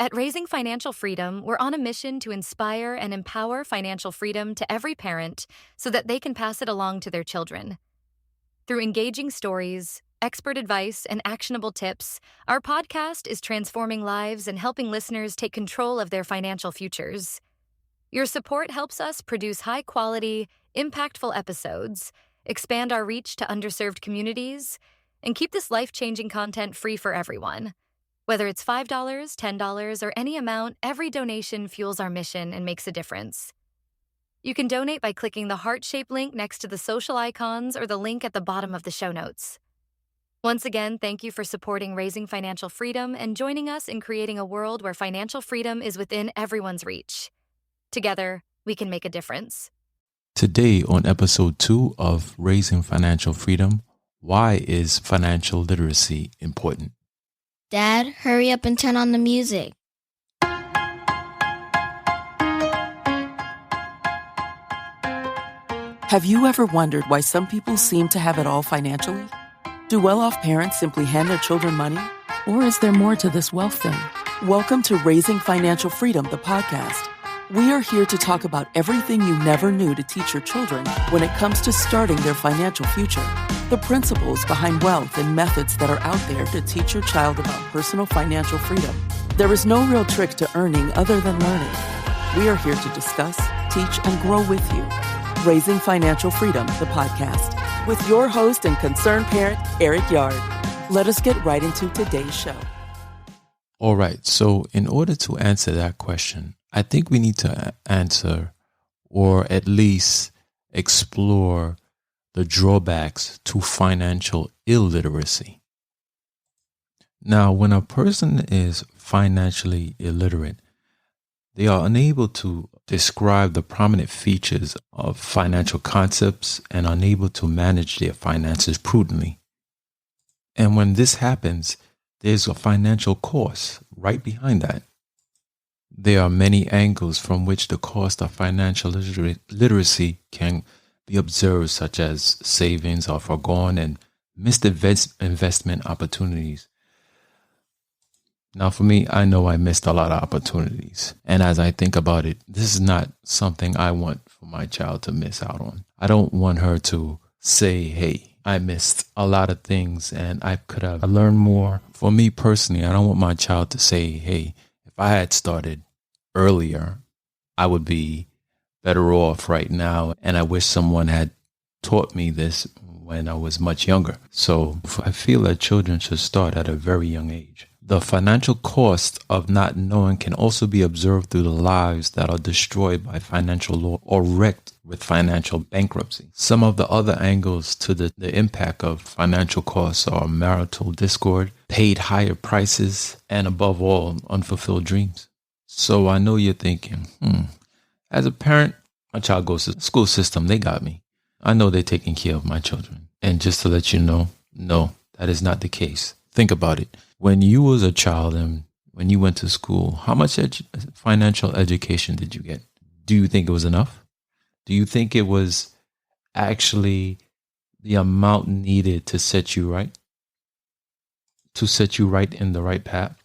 At Raising Financial Freedom, we're on a mission to inspire and empower financial freedom to every parent so that they can pass it along to their children. Through engaging stories, expert advice, and actionable tips, our podcast is transforming lives and helping listeners take control of their financial futures. Your support helps us produce high-quality, impactful episodes, expand our reach to underserved communities, and keep this life-changing content free for everyone. Whether it's $5, $10, or any amount, every donation fuels our mission and makes a difference. You can donate by clicking the heart-shaped link next to the social icons or the link at the bottom of the show notes. Once again, thank you for supporting Raising Financial Freedom and joining us in creating a world where financial freedom is within everyone's reach. Together, we can make a difference. Today on episode 2 of Raising Financial Freedom, why is financial literacy important? Dad, hurry up and turn on the music. Have you ever wondered why some people seem to have it all financially? Do well-off parents simply hand their children money? Or is there more to this wealth thing? Welcome to Raising Financial Freedom, the podcast. We are here to talk about everything you never knew to teach your children when it comes to starting their financial future. The principles behind wealth and methods that are out there to teach your child about personal financial freedom. There is no real trick to earning other than learning. We are here to discuss, teach, and grow with you. Raising Financial Freedom, the podcast, with your host and concerned parent, Eric Yard. Let us get right into today's show. All right, so in order to answer that question, I think we need to answer or at least explore the drawbacks to financial illiteracy. Now, when a person is financially illiterate, they are unable to describe the prominent features of financial concepts and unable to manage their finances prudently. And when this happens, there's a financial cost right behind that. There are many angles from which the cost of financial literacy can be observed, such as savings are foregone and missed investment opportunities. Now, for me, I know I missed a lot of opportunities. And as I think about it, this is not something I want for my child to miss out on. I don't want her to say, hey, I missed a lot of things and I could have learned more. For me personally, I don't want my child to say, hey, if I had started earlier, I would be better off right now. And I wish someone had taught me this when I was much younger. So I feel that children should start at a very young age. The financial cost of not knowing can also be observed through the lives that are destroyed by financial law or wrecked with financial bankruptcy. Some of the other angles to the impact of financial costs are marital discord, paid higher prices, and above all, unfulfilled dreams. So I know you're thinking, as a parent, my child goes to the school system, they got me. I know they're taking care of my children. And just to let you know, no, that is not the case. Think about it. When you was a child and when you went to school, how much financial education did you get? Do you think it was enough? Do you think it was actually the amount needed to set you right? To set you right in the right path?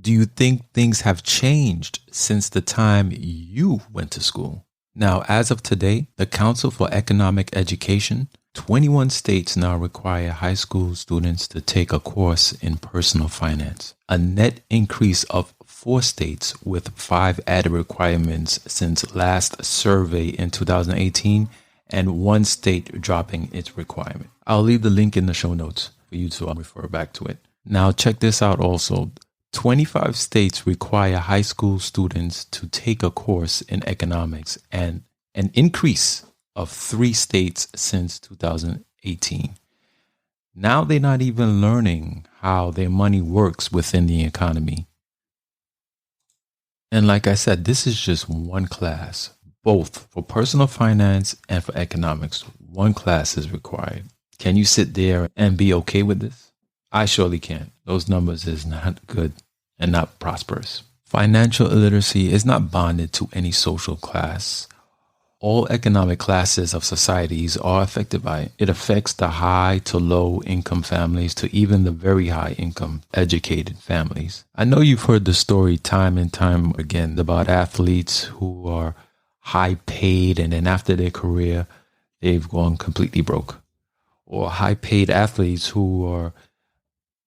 Do you think things have changed since the time you went to school? Now, as of today, the Council for Economic Education, 21 states now require high school students to take a course in personal finance, a net increase of 4 states with 5 added requirements since last survey in 2018, and 1 state dropping its requirement. I'll leave the link in the show notes for you to refer back to it. Now, check this out also. 25 states require high school students to take a course in economics, and an increase of 3 states since 2018. Now they're not even learning how their money works within the economy. And like I said, this is just one class, both for personal finance and for economics. One class is required. Can you sit there and be okay with this? I surely can't. Those numbers is not good and not prosperous. Financial illiteracy is not bonded to any social class. All economic classes of societies are affected by it. It affects the high to low income families to even the very high income educated families. I know you've heard the story time and time again about athletes who are high paid and then after their career, they've gone completely broke. Or high paid athletes who are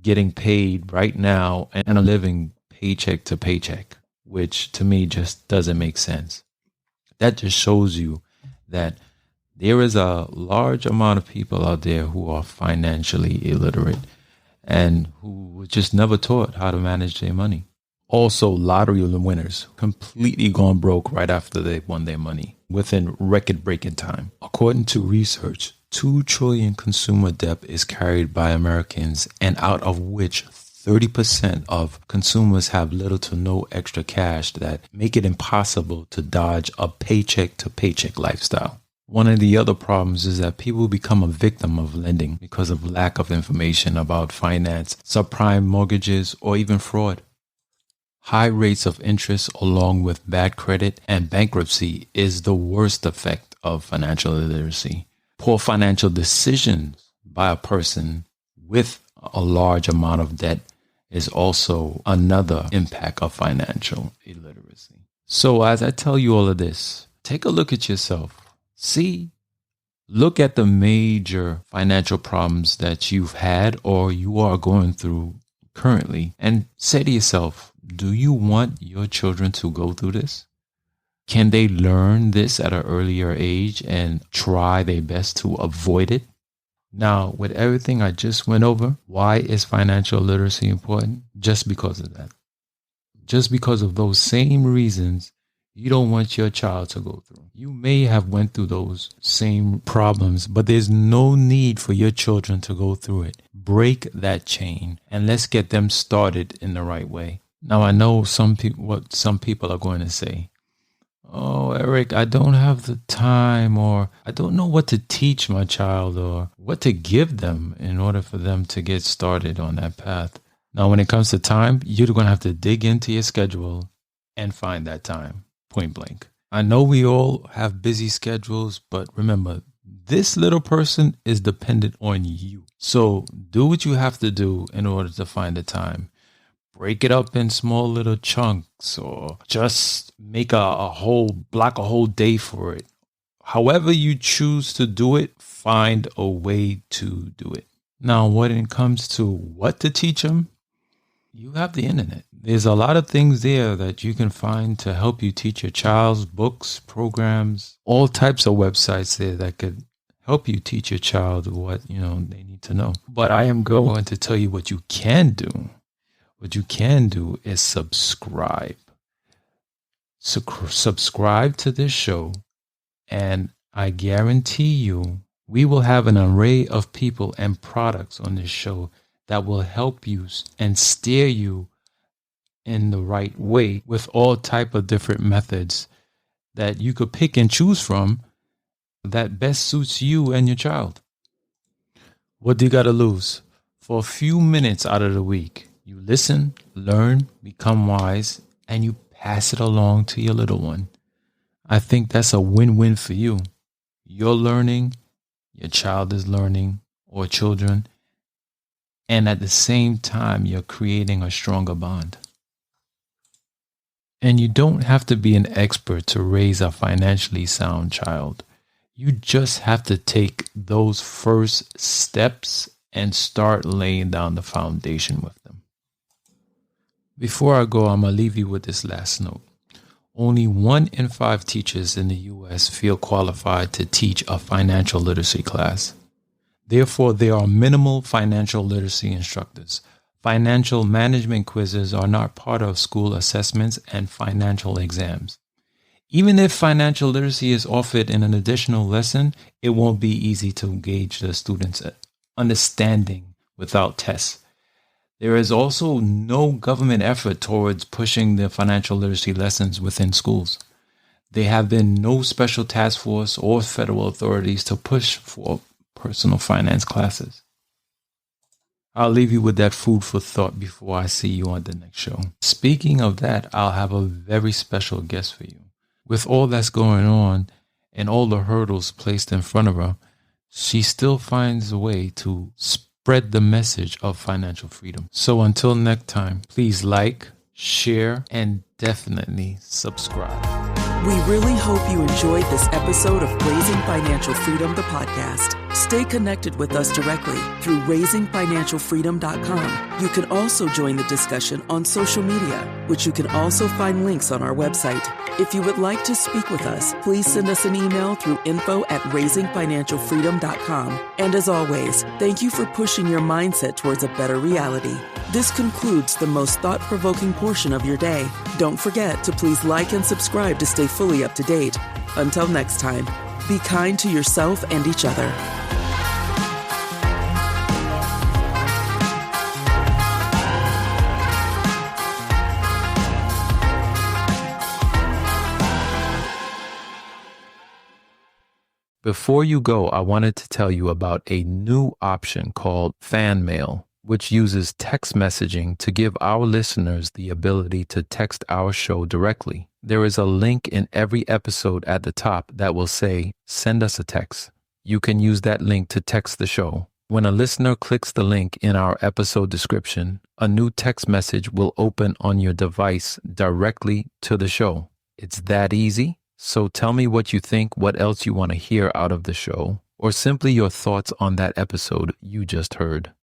getting paid right now and are living paycheck to paycheck, which to me just doesn't make sense. That just shows you that there is a large amount of people out there who are financially illiterate and who were just never taught how to manage their money. Also, lottery winners completely gone broke right after they won their money within record-breaking time. According to research, 2 trillion consumer debt is carried by Americans, and out of which 30% of consumers have little to no extra cash that make it impossible to dodge a paycheck to paycheck lifestyle. One of the other problems is that people become a victim of lending because of lack of information about finance, subprime mortgages, or even fraud. High rates of interest along with bad credit and bankruptcy is the worst effect of financial illiteracy. Poor financial decisions by a person with a large amount of debt is also another impact of financial illiteracy. So as I tell you all of this, take a look at yourself. Look at the major financial problems that you've had or you are going through currently and say to yourself, do you want your children to go through this? Can they learn this at an earlier age and try their best to avoid it? Now, with everything I just went over, why is financial literacy important? Just because of that. Just because of those same reasons you don't want your child to go through. You may have went through those same problems, but there's no need for your children to go through it. Break that chain and let's get them started in the right way. Now, I know what some people are going to say. Oh, Eric, I don't have the time, or I don't know what to teach my child or what to give them in order for them to get started on that path. Now, when it comes to time, you're going to have to dig into your schedule and find that time, point blank. I know we all have busy schedules, but remember, this little person is dependent on you. So do what you have to do in order to find the time. Break it up in small little chunks or just make a whole day for it. However you choose to do it, find a way to do it. Now, when it comes to what to teach them, you have the internet. There's a lot of things there that you can find to help you teach your child's books, programs, all types of websites there that could help you teach your child what, they need to know. But I am going to tell you what you can do. What you can do is subscribe. Subscribe to this show, and I guarantee you we will have an array of people and products on this show that will help you and steer you in the right way with all type of different methods that you could pick and choose from that best suits you and your child. What do you got to lose? For a few minutes out of the week, you listen, learn, become wise, and you pass it along to your little one. I think that's a win-win for you. You're learning, your child is learning, or children, and at the same time, you're creating a stronger bond. And you don't have to be an expert to raise a financially sound child. You just have to take those first steps and start laying down the foundation with them. Before I go, I'm going to leave you with this last note. Only 1 in 5 teachers in the U.S. feel qualified to teach a financial literacy class. Therefore, there are minimal financial literacy instructors. Financial management quizzes are not part of school assessments and financial exams. Even if financial literacy is offered in an additional lesson, it won't be easy to gauge the students' understanding without tests. There is also no government effort towards pushing the financial literacy lessons within schools. There have been no special task force or federal authorities to push for personal finance classes. I'll leave you with that food for thought before I see you on the next show. Speaking of that, I'll have a very special guest for you. With all that's going on, and all the hurdles placed in front of her, she still finds a way to spread the message of financial freedom. So until next time, please like, share, and definitely subscribe. We really hope you enjoyed this episode of Raising Financial Freedom, the podcast. Stay connected with us directly through raisingfinancialfreedom.com. You can also join the discussion on social media, which you can also find links on our website. If you would like to speak with us, please send us an email through info@raisingfinancialfreedom.com. And as always, thank you for pushing your mindset towards a better reality. This concludes the most thought-provoking portion of your day. Don't forget to please like and subscribe to stay fully up to date. Until next time, be kind to yourself and each other. Before you go, I wanted to tell you about a new option called Fan Mail, which uses text messaging to give our listeners the ability to text our show directly. There is a link in every episode at the top that will say, "Send us a text." You can use that link to text the show. When a listener clicks the link in our episode description, a new text message will open on your device directly to the show. It's that easy. So tell me what you think, what else you want to hear out of the show, or simply your thoughts on that episode you just heard.